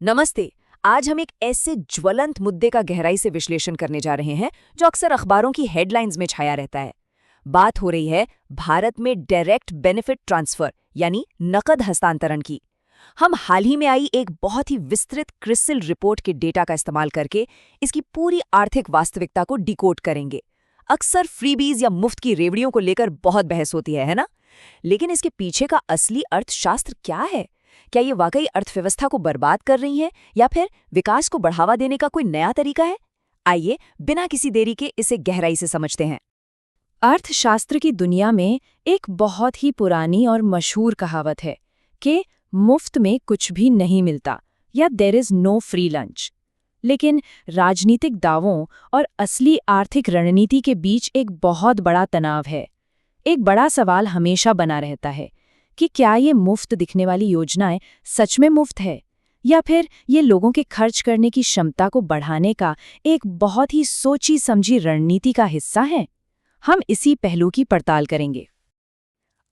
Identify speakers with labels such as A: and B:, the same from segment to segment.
A: नमस्ते। आज हम एक ऐसे ज्वलंत मुद्दे का गहराई से विश्लेषण करने जा रहे हैं जो अक्सर अखबारों की हेडलाइंस में छाया रहता है। बात हो रही है भारत में डायरेक्ट बेनिफिट ट्रांसफर यानी नकद हस्तांतरण की। हम हाल ही में आई एक बहुत ही विस्तृत क्रिसिल रिपोर्ट के डेटा का इस्तेमाल करके इसकी पूरी आर्थिक वास्तविकता को डिकोड करेंगे। अक्सर फ्रीबीज या मुफ्त की रेवड़ियों को लेकर बहुत बहस होती है ना? लेकिन इसके पीछे का असली अर्थशास्त्र क्या है? क्या ये वाकई अर्थव्यवस्था को बर्बाद कर रही है या फिर विकास को बढ़ावा देने का कोई नया तरीका है? आइए बिना किसी देरी के इसे गहराई से समझते हैं।
B: अर्थशास्त्र की दुनिया में एक बहुत ही पुरानी और मशहूर कहावत है कि मुफ्त में कुछ भी नहीं मिलता या there is no free lunch. लेकिन राजनीतिक दावों और असली आर्थिक रणनीति के बीच एक बहुत बड़ा तनाव है। एक बड़ा सवाल हमेशा बना रहता है कि क्या ये मुफ्त दिखने वाली योजनाएं सच में मुफ्त है या फिर ये लोगों के खर्च करने की क्षमता को बढ़ाने का एक बहुत ही सोची समझी रणनीति का हिस्सा है। हम इसी पहलू की पड़ताल करेंगे।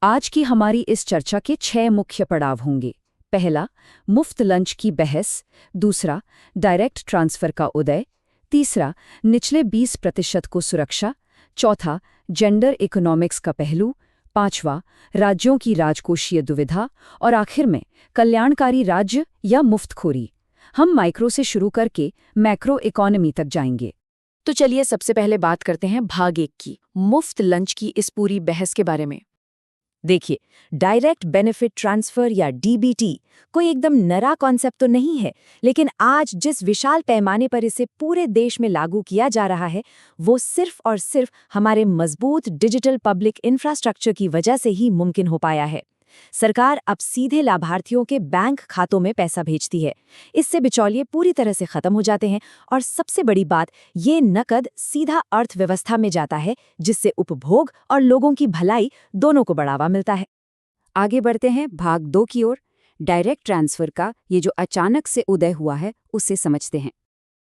A: आज की हमारी इस चर्चा के 6 मुख्य पड़ाव होंगे। पहला, मुफ्त लंच की बहस। दूसरा, डायरेक्ट ट्रांसफर का उदय। तीसरा, निचले 20% को सुरक्षा। चौथा, जेंडर इकोनॉमिक्स का पहलू। पांचवा, राज्यों की राजकोषीय दुविधा। और आखिर में, कल्याणकारी राज्य या मुफ्तखोरी। हम माइक्रो से शुरू करके मैक्रो इकोनॉमी तक जाएंगे। तो चलिए सबसे पहले बात करते हैं भाग 1 की, मुफ्त लंच की इस पूरी बहस के बारे में। देखिए, डायरेक्ट बेनिफिट ट्रांसफर या डीबीटी कोई एकदम नया कॉन्सेप्ट तो नहीं है, लेकिन आज जिस विशाल पैमाने पर इसे पूरे देश में लागू किया जा रहा है, वो सिर्फ और सिर्फ हमारे मजबूत डिजिटल पब्लिक इंफ्रास्ट्रक्चर की वजह से ही मुमकिन हो पाया है। सरकार अब सीधे लाभार्थियों के बैंक खातों में पैसा भेजती है। इससे बिचौलिए पूरी तरह से खत्म हो जाते हैं और सबसे बड़ी बात, ये नकद सीधा अर्थव्यवस्था में जाता है, जिससे उपभोग और लोगों की भलाई दोनों को बढ़ावा मिलता है। आगे बढ़ते हैं भाग 2 की ओर। डायरेक्ट ट्रांसफर का ये जो अचानक से उदय हुआ है, उसे समझते हैं।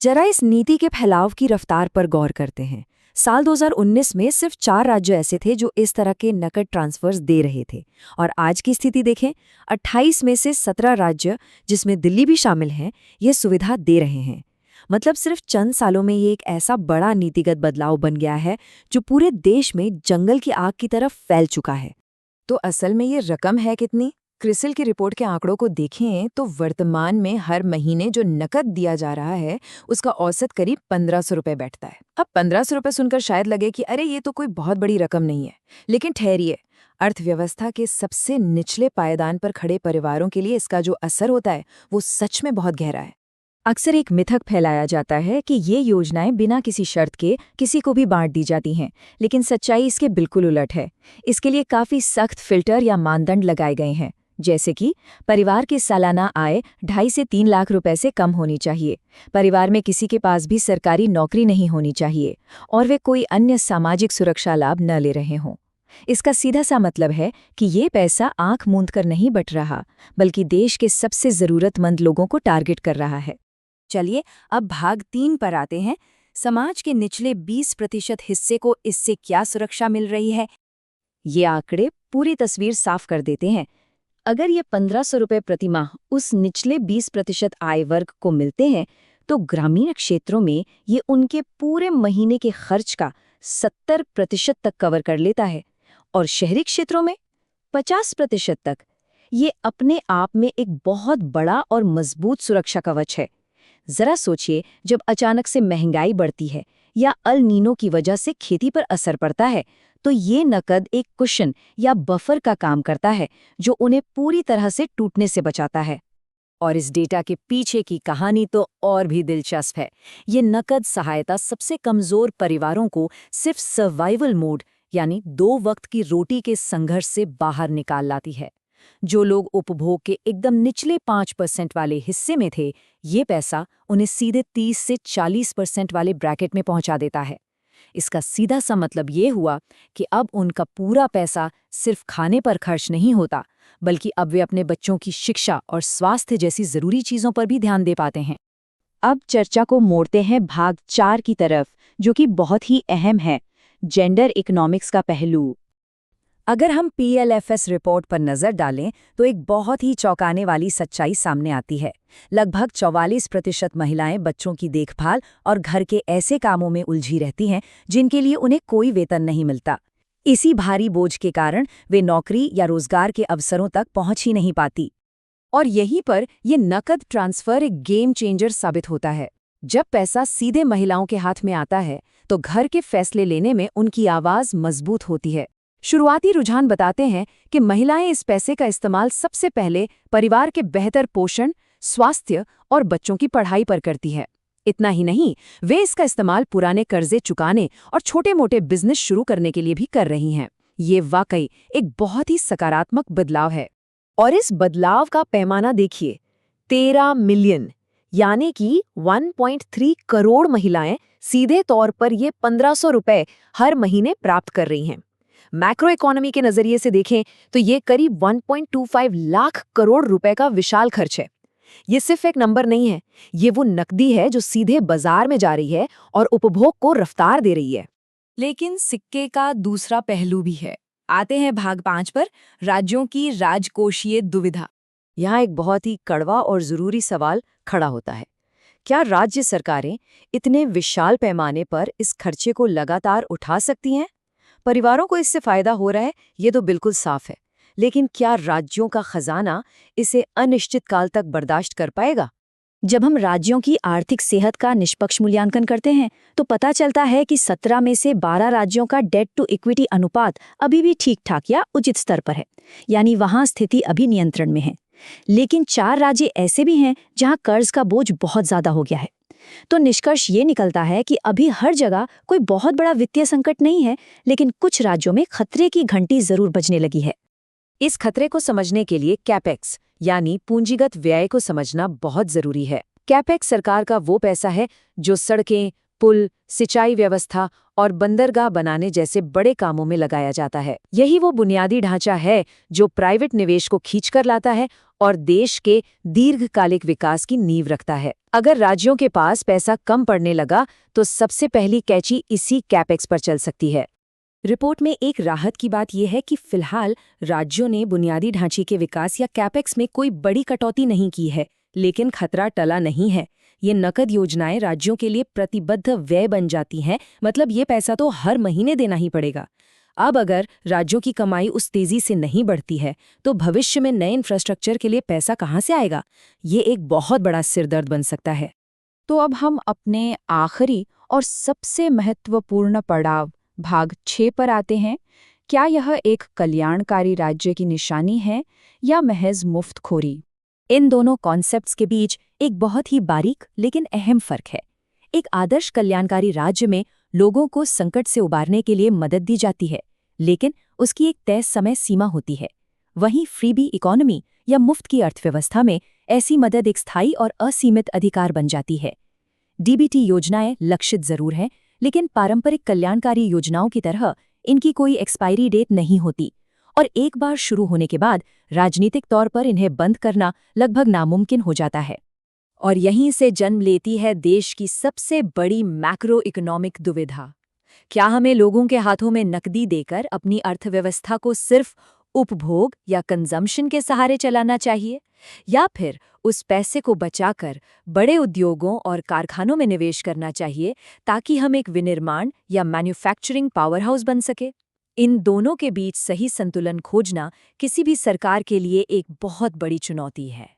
A: जरा इस नीति के फैलाव की रफ्तार पर गौर करते हैं। साल 2019 में सिर्फ 4 राज्य ऐसे थे जो इस तरह के नकद ट्रांसफर्स दे रहे थे, और आज की स्थिति देखें, 28 में से 17 राज्य, जिसमें दिल्ली भी शामिल हैं, ये सुविधा दे रहे हैं। मतलब सिर्फ चंद सालों में ये एक ऐसा बड़ा नीतिगत बदलाव बन गया है जो पूरे देश में जंगल की आग की तरफ फैल चुका है। तो असल में ये रकम है कितनी? क्रिसिल की रिपोर्ट के आंकड़ों को देखें तो वर्तमान में हर महीने जो नकद दिया जा रहा है, उसका औसत करीब 1500 रुपये बैठता है। अब 1500 रुपये सुनकर शायद लगे कि अरे ये तो कोई बहुत बड़ी रकम नहीं है, लेकिन ठहरिए, अर्थव्यवस्था के सबसे निचले पायदान पर खड़े परिवारों के लिए इसका जो असर होता है, वो सच में बहुत गहरा है। अक्सर एक मिथक फैलाया जाता है कि ये योजनाएं बिना किसी शर्त के किसी को भी बांट दी जाती हैं, लेकिन सच्चाई इसके बिल्कुल उलट है। इसके लिए काफ़ी सख्त फिल्टर या मानदंड लगाए गए हैं, जैसे कि परिवार की सालाना आय 2.5 से 3 लाख रुपए से कम होनी चाहिए, परिवार में किसी के पास भी सरकारी नौकरी नहीं होनी चाहिए, और वे कोई अन्य सामाजिक सुरक्षा लाभ न ले रहे हों। इसका सीधा सा मतलब है कि ये पैसा आंख मूंद कर नहीं बट रहा, बल्कि देश के सबसे ज़रूरतमंद लोगों को टारगेट कर रहा है। चलिए अब भाग 3 पर आते हैं। समाज के निचले 20% हिस्से को इससे क्या सुरक्षा मिल रही है? ये आंकड़े पूरी तस्वीर साफ कर देते हैं। अगर ये 1500 रुपये प्रतिमाह उस निचले 20% आय वर्ग को मिलते हैं, तो ग्रामीण क्षेत्रों में ये उनके पूरे महीने के खर्च का 70% तक कवर कर लेता है, और शहरी क्षेत्रों में 50% तक। ये अपने आप में एक बहुत बड़ा और मजबूत सुरक्षा कवच है। जरा सोचिए, जब अचानक से महंगाई बढ़ती है या अल नीनो की वजह से खेती पर असर पड़ता है, तो ये नकद एक कुशन या बफर का काम करता है जो उन्हें पूरी तरह से टूटने से बचाता है। और इस डेटा के पीछे की कहानी तो और भी दिलचस्प है। ये नकद सहायता सबसे कमजोर परिवारों को सिर्फ सर्वाइवल मोड यानी 2 वक्त की रोटी के संघर्ष से बाहर निकाल लाती है। जो लोग उपभोग के एकदम निचले 5% वाले हिस्से में थे, ये पैसा उन्हें सीधे 30 से 40% वाले ब्रैकेट में पहुंचा देता है। इसका सीधा सा मतलब ये हुआ कि अब उनका पूरा पैसा सिर्फ खाने पर खर्च नहीं होता, बल्कि अब वे अपने बच्चों की शिक्षा और स्वास्थ्य जैसी जरूरी चीजों पर भी ध्यान दे पाते हैं। अब चर्चा को मोड़ते हैं भाग 4 की तरफ, जो कि बहुत ही अहम है, जेंडर इकोनॉमिक्स का पहलू।
B: अगर हम PLFS रिपोर्ट पर नजर डालें तो एक बहुत ही चौंकाने वाली सच्चाई सामने आती है। लगभग 44% महिलाएं बच्चों की देखभाल और घर के ऐसे कामों में उलझी रहती हैं जिनके लिए उन्हें कोई वेतन नहीं मिलता। इसी भारी बोझ के कारण वे नौकरी या रोजगार के अवसरों तक पहुंच ही नहीं पाती। और यहीं पर ये नकद ट्रांसफर एक गेम चेंजर साबित होता है। जब पैसा सीधे महिलाओं के हाथ में आता है तो घर के फैसले लेने में उनकी आवाज मजबूत होती है। शुरुआती रुझान बताते हैं कि महिलाएं इस पैसे का इस्तेमाल सबसे पहले परिवार के बेहतर पोषण, स्वास्थ्य और बच्चों की पढ़ाई पर करती है। इतना ही नहीं, वे इसका इस्तेमाल पुराने कर्जे चुकाने और छोटे-मोटे बिजनेस शुरू करने के लिए भी कर रही हैं। ये वाकई एक बहुत ही सकारात्मक बदलाव है। और इस बदलाव का पैमाना देखिए, 13 मिलियन यानी कि 1.3 करोड़ महिलाएं सीधे तौर पर ये 1500 रुपए हर महीने प्राप्त कर रही हैं। मैक्रो इकोनॉमी के नजरिए से देखें तो ये करीब 1.25 लाख करोड़ रुपए का विशाल खर्च है। ये सिर्फ एक नंबर नहीं है, ये वो नकदी है जो सीधे बाजार में जा रही है और उपभोग को रफ्तार दे रही है। लेकिन सिक्के का दूसरा पहलू भी है। आते हैं भाग 5 पर, राज्यों की राजकोषीय दुविधा। यहाँ एक बहुत ही कड़वा और जरूरी सवाल खड़ा होता है। क्या राज्य सरकारें इतने विशाल पैमाने पर इस खर्चे को लगातार उठा सकती हैं? परिवारों को इससे फायदा हो रहा है, ये तो बिल्कुल साफ है। लेकिन क्या राज्यों का खजाना इसे अनिश्चित काल तक बर्दाश्त कर पाएगा? जब हम राज्यों की आर्थिक सेहत का निष्पक्ष मूल्यांकन करते हैं तो पता चलता है कि 17 में से 12 राज्यों का डेट टू इक्विटी अनुपात अभी भी ठीक-ठाक या उचित स्तर पर है, यानी वहां स्थिति अभी नियंत्रण में है। लेकिन 4 राज्य ऐसे भी हैं जहां कर्ज का बोझ बहुत ज्यादा हो गया है। तो निष्कर्ष ये निकलता है कि अभी हर जगह कोई बहुत बड़ा वित्तीय संकट नहीं है, लेकिन कुछ राज्यों में खतरे की घंटी जरूर बजने लगी है। इस खतरे को समझने के लिए कैपेक्स यानी पूंजीगत व्यय को समझना बहुत जरूरी है। कैपेक्स सरकार का वो पैसा है जो सड़कें, पुल, सिंचाई व्यवस्था और बंदरगाह बनाने जैसे बड़े कामों में लगाया जाता है। यही वो बुनियादी ढांचा है जो प्राइवेट निवेश को खींचकर लाता है और देश के दीर्घकालिक विकास की नींव रखता है। अगर राज्यों के पास पैसा कम पड़ने लगा तो सबसे पहली कैची इसी कैपेक्स पर चल सकती है। रिपोर्ट में एक राहत की बात यह है कि फिलहाल राज्यों ने बुनियादी ढांचे के विकास या कैपेक्स में कोई बड़ी कटौती नहीं की है, लेकिन खतरा टला नहीं है। ये नकद योजनाएं राज्यों के लिए प्रतिबद्ध व्यय बन जाती हैं, मतलब ये पैसा तो हर महीने देना ही पड़ेगा। अब अगर राज्यों की कमाई उस तेजी से नहीं बढ़ती है तो भविष्य में नए इंफ्रास्ट्रक्चर के लिए पैसा कहाँ से आएगा? ये एक बहुत बड़ा सिरदर्द बन सकता है। तो अब हम अपने आखिरी और सबसे महत्वपूर्ण पड़ाव भाग 6 पर आते हैं। क्या यह एक कल्याणकारी राज्य की निशानी है या महज मुफ्तखोरी? इन दोनों कॉन्सेप्ट्स के बीच एक बहुत ही बारीक लेकिन अहम फर्क है। एक आदर्श कल्याणकारी राज्य में लोगों को संकट से उबारने के लिए मदद दी जाती है, लेकिन उसकी एक तय समय सीमा होती है। वहीं फ्रीबी इकोनॉमी या मुफ्त की अर्थव्यवस्था में ऐसी मदद एक स्थायी और असीमित अधिकार बन जाती है। डीबीटी योजनाएं लक्षित जरूर हैं, लेकिन पारंपरिक कल्याणकारी योजनाओं की तरह इनकी कोई एक्सपायरी डेट नहीं होती और एक बार शुरू होने के बाद राजनीतिक तौर पर इन्हें बंद करना लगभग नामुमकिन हो जाता है। और यहीं से जन्म लेती है देश की सबसे बड़ी मैक्रो इकोनॉमिक दुविधा। क्या हमें लोगों के हाथों में नकदी देकर अपनी अर्थव्यवस्था को सिर्फ उपभोग या कंजम्पशन के सहारे चलाना चाहिए, या फिर उस पैसे को बचाकर बड़े उद्योगों और कारखानों में निवेश करना चाहिए ताकि हम एक विनिर्माण या मैन्युफैक्चरिंग पावर हाउस बन सके? इन दोनों के बीच सही संतुलन खोजना किसी भी सरकार के लिए एक बहुत बड़ी चुनौती है।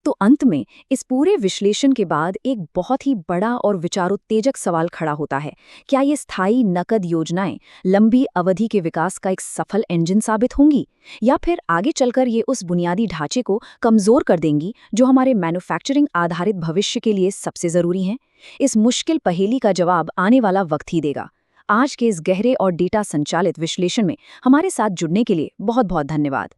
B: तो अंत में इस पूरे विश्लेषण के बाद एक बहुत ही बड़ा और विचारोत्तेजक सवाल खड़ा होता है। क्या ये स्थायी नकद योजनाएं लंबी अवधि के विकास का एक सफल इंजन साबित होंगी, या फिर आगे चलकर ये उस बुनियादी ढांचे को कमजोर कर देंगी जो हमारे मैन्युफैक्चरिंग आधारित भविष्य के लिए सबसे जरूरी हैं? इस मुश्किल पहेली का जवाब आने वाला वक्त ही देगा। आज के इस गहरे और डेटा संचालित विश्लेषण में हमारे साथ जुड़ने के लिए बहुत बहुत धन्यवाद।